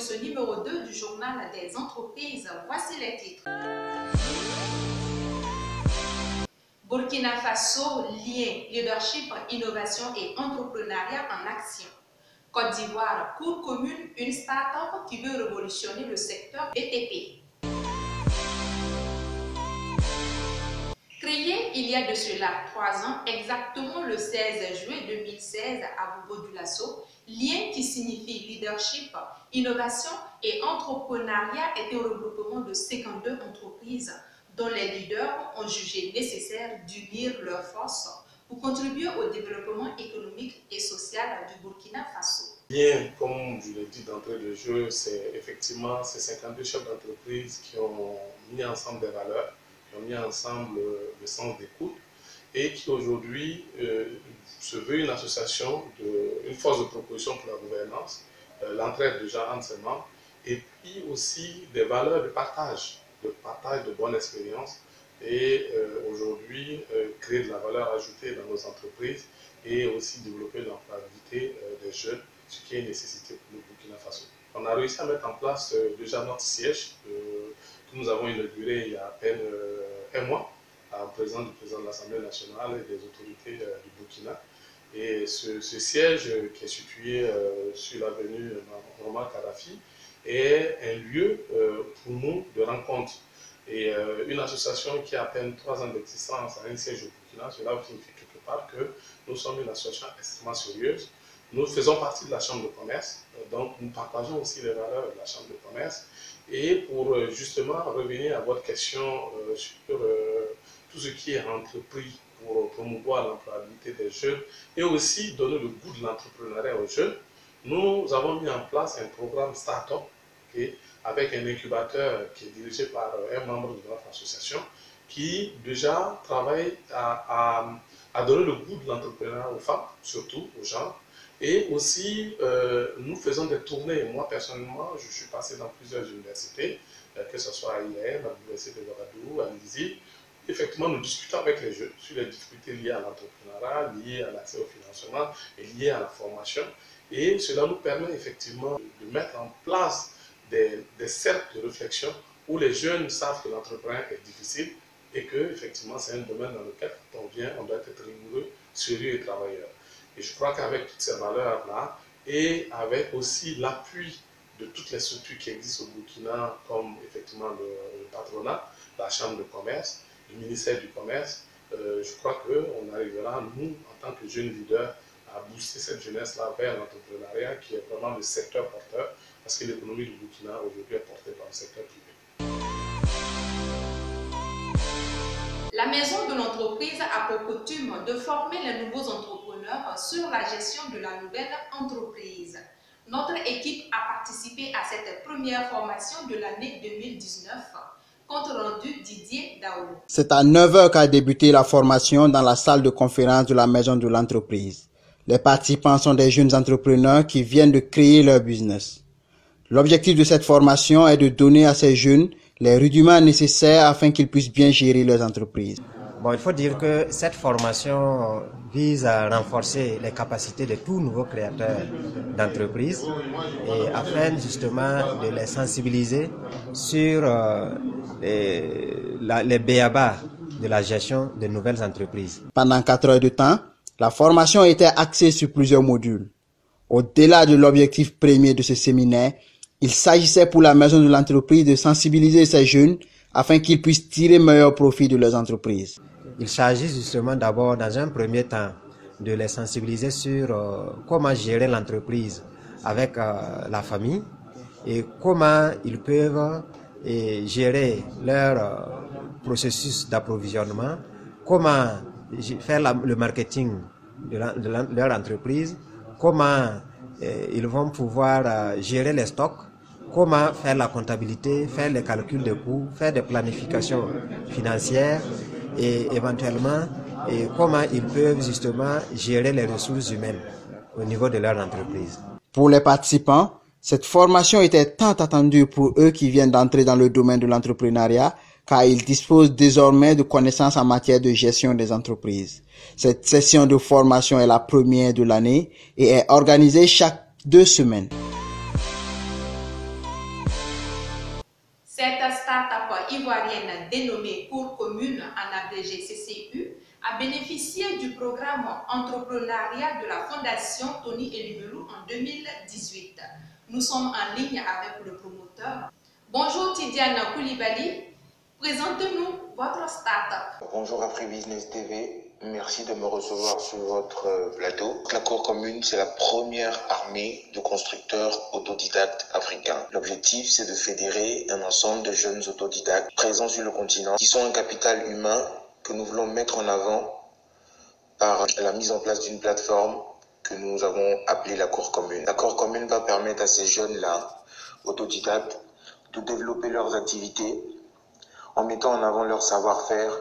ce numéro 2 du journal des entreprises. Voici les titres. Burkina Faso, lien, leadership, innovation et entrepreneuriat en action. Côte d'Ivoire, cour commune, une start-up qui veut révolutionner le secteur BTP. Créé il y a de cela 3 ans, exactement le 16 juillet 2016 à Bobo-Dioulasso, lien qui signifie leadership, innovation et entrepreneuriat est un regroupement de 52 entreprises dont les leaders ont jugé nécessaire d'unir leurs forces pour contribuer au développement économique et social du Burkina Faso. Bien, comme je l'ai dit d'entrée de jeu, c'est effectivement ces 52 chefs d'entreprise qui ont mis ensemble des valeurs, qui ont mis ensemble le sens d'écoute et qui aujourd'hui se veut une association, une force de proposition pour la gouvernance, l'entraide déjà entre ses membres et puis aussi des valeurs de partage de bonnes expériences et aujourd'hui créer de la valeur ajoutée dans nos entreprises et aussi développer l'employabilité des jeunes, ce qui est une nécessité pour le Burkina Faso. On a réussi à mettre en place déjà notre siège que nous avons inauguré il y a à peine un mois en présence du président de l'Assemblée nationale et des autorités du Burkina. Et ce siège qui est situé sur l'avenue Norman Kadhafi est un lieu pour nous de rencontre. Et une association qui a à peine 3 ans d'existence à un siège au Burkina, cela signifie quelque part que nous sommes une association extrêmement sérieuse. Nous faisons partie de la Chambre de commerce, donc nous partageons aussi les valeurs de la Chambre de commerce. Et pour justement revenir à votre question sur tout ce qui est entrepris pour promouvoir l'employabilité des jeunes et aussi donner le goût de l'entrepreneuriat aux jeunes, nous avons mis en place un programme Start-up avec un incubateur qui est dirigé par un membre de notre association qui déjà travaille à donner le goût de l'entrepreneuriat aux femmes, surtout aux gens. Et aussi, nous faisons des tournées. Moi, personnellement, je suis passé dans plusieurs universités, que ce soit à IAM, à l'université de Ouagadougou, à l'ISI. Effectivement, nous discutons avec les jeunes sur les difficultés liées à l'entrepreneuriat, liées à l'accès au financement et liées à la formation. Et cela nous permet effectivement de mettre en place des cercles de réflexion où les jeunes savent que l'entrepreneuriat est difficile et que effectivement c'est un domaine dans lequel quand on vient, on doit être rigoureux, sérieux et travailleur. Et je crois qu'avec toutes ces valeurs-là et avec aussi l'appui de toutes les structures qui existent au Burkina, comme effectivement le patronat, la Chambre de commerce, le ministère du Commerce, je crois qu'on arrivera, nous, en tant que jeunes leaders, à booster cette jeunesse-là vers l'entrepreneuriat qui est vraiment le secteur porteur, parce que l'économie du Burkina aujourd'hui est portée par le secteur privé. La maison de l'entreprise a pour coutume de former les nouveaux entrepreneurs sur la gestion de la nouvelle entreprise. Notre équipe a participé à cette première formation de l'année 2019. Compte rendu Didier Daou. C'est à 9 h qu'a débuté la formation dans la salle de conférence de la maison de l'entreprise. Les participants sont des jeunes entrepreneurs qui viennent de créer leur business. L'objectif de cette formation est de donner à ces jeunes les rudiments nécessaires afin qu'ils puissent bien gérer leurs entreprises. Bon, il faut dire que cette formation vise à renforcer les capacités de tous nouveaux créateurs d'entreprises et afin justement de les sensibiliser sur les b.a.-ba de la gestion de nouvelles entreprises. Pendant 4 heures de temps, la formation était axée sur plusieurs modules. Au-delà de l'objectif premier de ce séminaire, il s'agissait pour la maison de l'entreprise de sensibiliser ces jeunes afin qu'ils puissent tirer meilleur profit de leurs entreprises. Il s'agit justement d'abord, dans un premier temps, de les sensibiliser sur comment gérer l'entreprise avec la famille et comment ils peuvent gérer leur processus d'approvisionnement, comment faire le marketing de leur entreprise, comment ils vont pouvoir gérer les stocks, comment faire la comptabilité, faire les calculs de coûts, faire des planifications financières et éventuellement comment ils peuvent justement gérer les ressources humaines au niveau de leur entreprise. Pour les participants, cette formation était tant attendue pour eux qui viennent d'entrer dans le domaine de l'entrepreneuriat car ils disposent désormais de connaissances en matière de gestion des entreprises. Cette session de formation est la première de l'année et est organisée chaque 2 semaines. ivoirienne dénommée Cour commune en abrégé CCU a bénéficié du programme entrepreneuriat de la Fondation Tony Elumelu en 2018. Nous sommes en ligne avec le promoteur. Bonjour Tidiane Koulibaly, présentez-nous votre start-up. Bonjour AfriBusiness TV, merci de me recevoir sur votre plateau. La Cour commune, c'est la première armée de constructeurs autodidactes africains. L'objectif, c'est de fédérer un ensemble de jeunes autodidactes présents sur le continent qui sont un capital humain que nous voulons mettre en avant par la mise en place d'une plateforme que nous avons appelée la Cour commune. La Cour commune va permettre à ces jeunes-là, autodidactes, de développer leurs activités en mettant en avant leur savoir-faire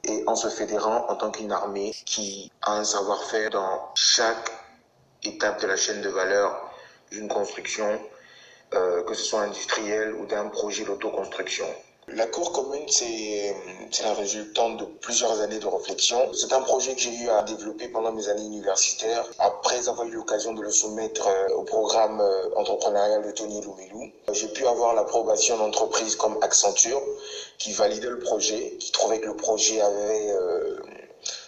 et en se fédérant en tant qu'une armée qui a un savoir-faire dans chaque étape de la chaîne de valeur d'une construction, que ce soit industrielle ou d'un projet d'autoconstruction. La Cour commune, c'est la résultante de plusieurs années de réflexion. C'est un projet que j'ai eu à développer pendant mes années universitaires, après avoir eu l'occasion de le soumettre au programme entrepreneurial de Tony Elumelu. J'ai pu avoir l'approbation d'entreprises comme Accenture, qui validait le projet, qui trouvait que le projet avait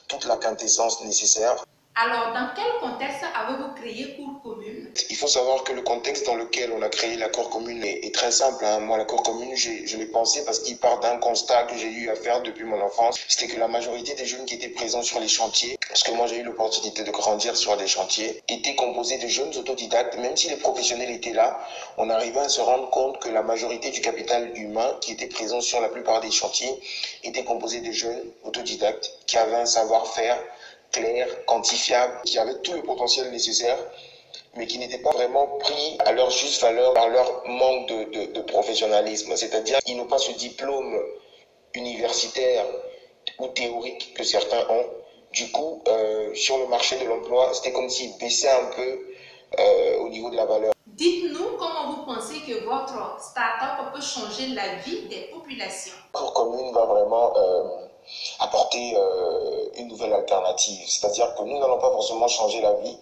toute la quintessence nécessaire. Alors, dans quel contexte avez-vous créé Cour commune? Il faut savoir que le contexte dans lequel on a créé la Cour commune est très simple. Moi, la Cour commune, je l'ai pensé parce qu'il part d'un constat que j'ai eu à faire depuis mon enfance. C'était que la majorité des jeunes qui étaient présents sur les chantiers, parce que moi j'ai eu l'opportunité de grandir sur des chantiers, étaient composés de jeunes autodidactes. Même si les professionnels étaient là, on arrivait à se rendre compte que la majorité du capital humain qui était présent sur la plupart des chantiers était composé de jeunes autodidactes qui avaient un savoir-faire clair, quantifiable, qui avaient tout le potentiel nécessaire, mais qui n'étaient pas vraiment pris à leur juste valeur par leur manque de professionnalisme. C'est-à-dire qu'ils n'ont pas ce diplôme universitaire ou théorique que certains ont. Du coup, sur le marché de l'emploi, c'était comme s'ils baissaient un peu au niveau de la valeur. Dites-nous comment vous pensez que votre start-up peut changer la vie des populations. La Cour commune va vraiment apporter une nouvelle alternative. C'est-à-dire que nous n'allons pas forcément changer la vie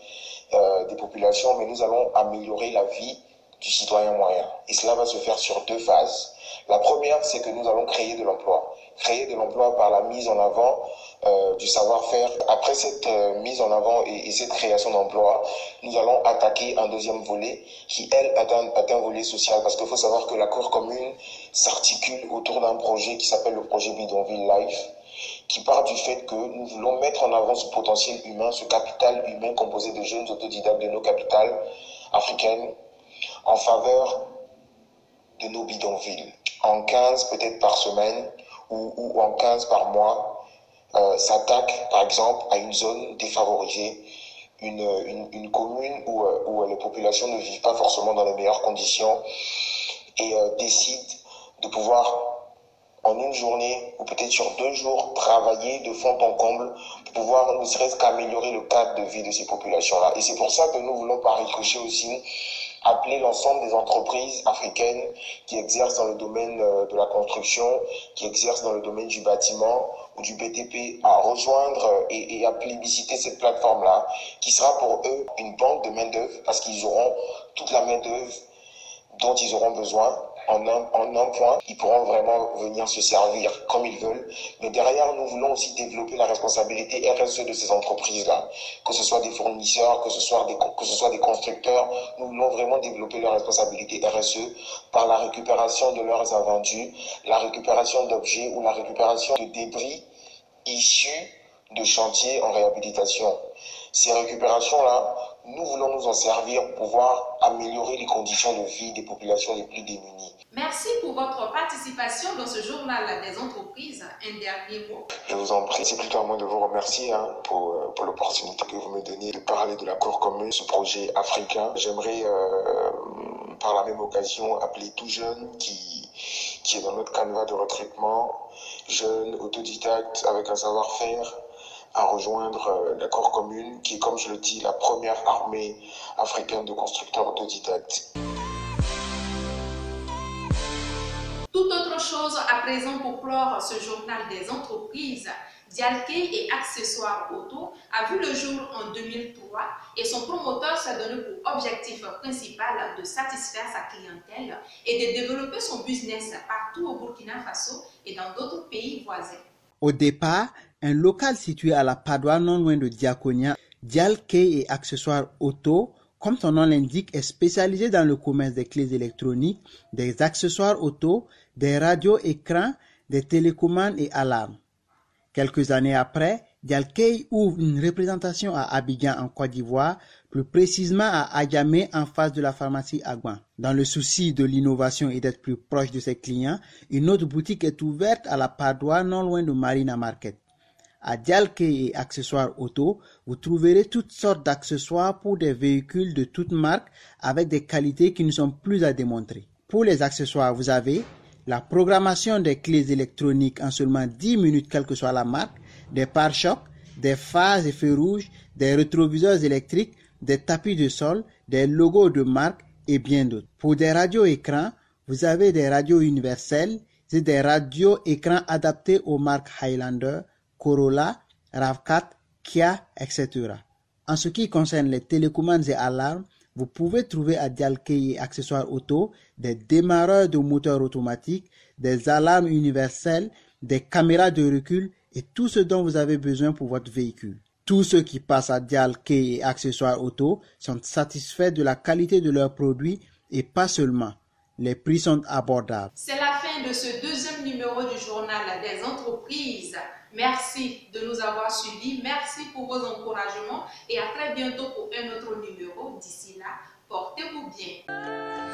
des populations, mais nous allons améliorer la vie du citoyen moyen. Et cela va se faire sur deux phases. La première, c'est que nous allons créer de l'emploi. Créer de l'emploi par la mise en avant du savoir-faire. Après cette mise en avant et cette création d'emploi, nous allons attaquer un deuxième volet qui, elle, est un volet social. Parce qu'il faut savoir que la Cour commune s'articule autour d'un projet qui s'appelle le projet Bidonville Life, qui part du fait que nous voulons mettre en avant ce potentiel humain, ce capital humain composé de jeunes autodidactes de nos capitales africaines en faveur de nos bidonvilles. En 15 peut-être par semaine ou en 15 par mois, s'attaque par exemple à une zone défavorisée, une commune où les populations ne vivent pas forcément dans les meilleures conditions et décide de pouvoir en une journée ou peut-être sur 2 jours travailler de fond en comble pour pouvoir ne serait-ce qu'améliorer le cadre de vie de ces populations-là. Et c'est pour ça que nous voulons par ricochet aussi appeler l'ensemble des entreprises africaines qui exercent dans le domaine de la construction, qui exercent dans le domaine du bâtiment ou du BTP à rejoindre et à plébisciter cette plateforme-là, qui sera pour eux une banque de main-d'œuvre parce qu'ils auront toute la main-d'œuvre dont ils auront besoin. En un point, ils pourront vraiment venir se servir comme ils veulent. Mais derrière, nous voulons aussi développer la responsabilité RSE de ces entreprises-là. Que ce soit des fournisseurs, que ce soit des constructeurs, nous voulons vraiment développer leur responsabilité RSE par la récupération de leurs invendus, la récupération d'objets ou la récupération de débris issus de chantiers en réhabilitation. Ces récupérations-là, nous voulons nous en servir pour pouvoir améliorer les conditions de vie des populations les plus démunies. Merci pour votre participation dans ce journal des entreprises. Un dernier mot. Je vous en prie, c'est plutôt à moi de vous remercier pour l'opportunité que vous me donnez de parler de la Cour commune, ce projet africain. J'aimerais par la même occasion appeler tout jeune qui est dans notre canevas de recrutement, jeune, autodidacte, avec un savoir-faire, à rejoindre la Cour commune, qui est, comme je le dis, la première armée africaine de constructeurs autodidactes. Toute autre chose à présent pour clore ce journal des entreprises, Dialkey et accessoires auto a vu le jour en 2003 et son promoteur s'est donné pour objectif principal de satisfaire sa clientèle et de développer son business partout au Burkina Faso et dans d'autres pays voisins. Au départ, un local situé à la Padoue, non loin de Diakonia, Dialkey et accessoires auto, comme son nom l'indique, est spécialisé dans le commerce des clés électroniques, des accessoires auto, des radios écrans, des télécommandes et alarmes. Quelques années après, Dialkey ouvre une représentation à Abidjan en Côte d'Ivoire, plus précisément à Adjamé en face de la pharmacie Agban. Dans le souci de l'innovation et d'être plus proche de ses clients, une autre boutique est ouverte à la Padoue, non loin de Marina Market. À Dialkey et accessoires auto, vous trouverez toutes sortes d'accessoires pour des véhicules de toutes marques avec des qualités qui ne sont plus à démontrer. Pour les accessoires, vous avez la programmation des clés électroniques en seulement 10 minutes, quelle que soit la marque, des pare-chocs, des phares et feux rouges, des rétroviseurs électriques, des tapis de sol, des logos de marque et bien d'autres. Pour des radios écrans, vous avez des radios universelles et des radios écrans adaptés aux marques Highlander, Corolla, RAV4, Kia, etc. En ce qui concerne les télécommandes et alarmes, vous pouvez trouver à Dialkey et accessoires auto des démarreurs de moteurs automatiques, des alarmes universelles, des caméras de recul et tout ce dont vous avez besoin pour votre véhicule. Tous ceux qui passent à Dialkey et accessoires auto sont satisfaits de la qualité de leurs produits et pas seulement. Les prix sont abordables. C'est la fin de ce deuxième numéro du journal des entreprises. Merci de nous avoir suivis. Merci pour vos encouragements et à très bientôt pour un autre numéro. D'ici là, portez-vous bien.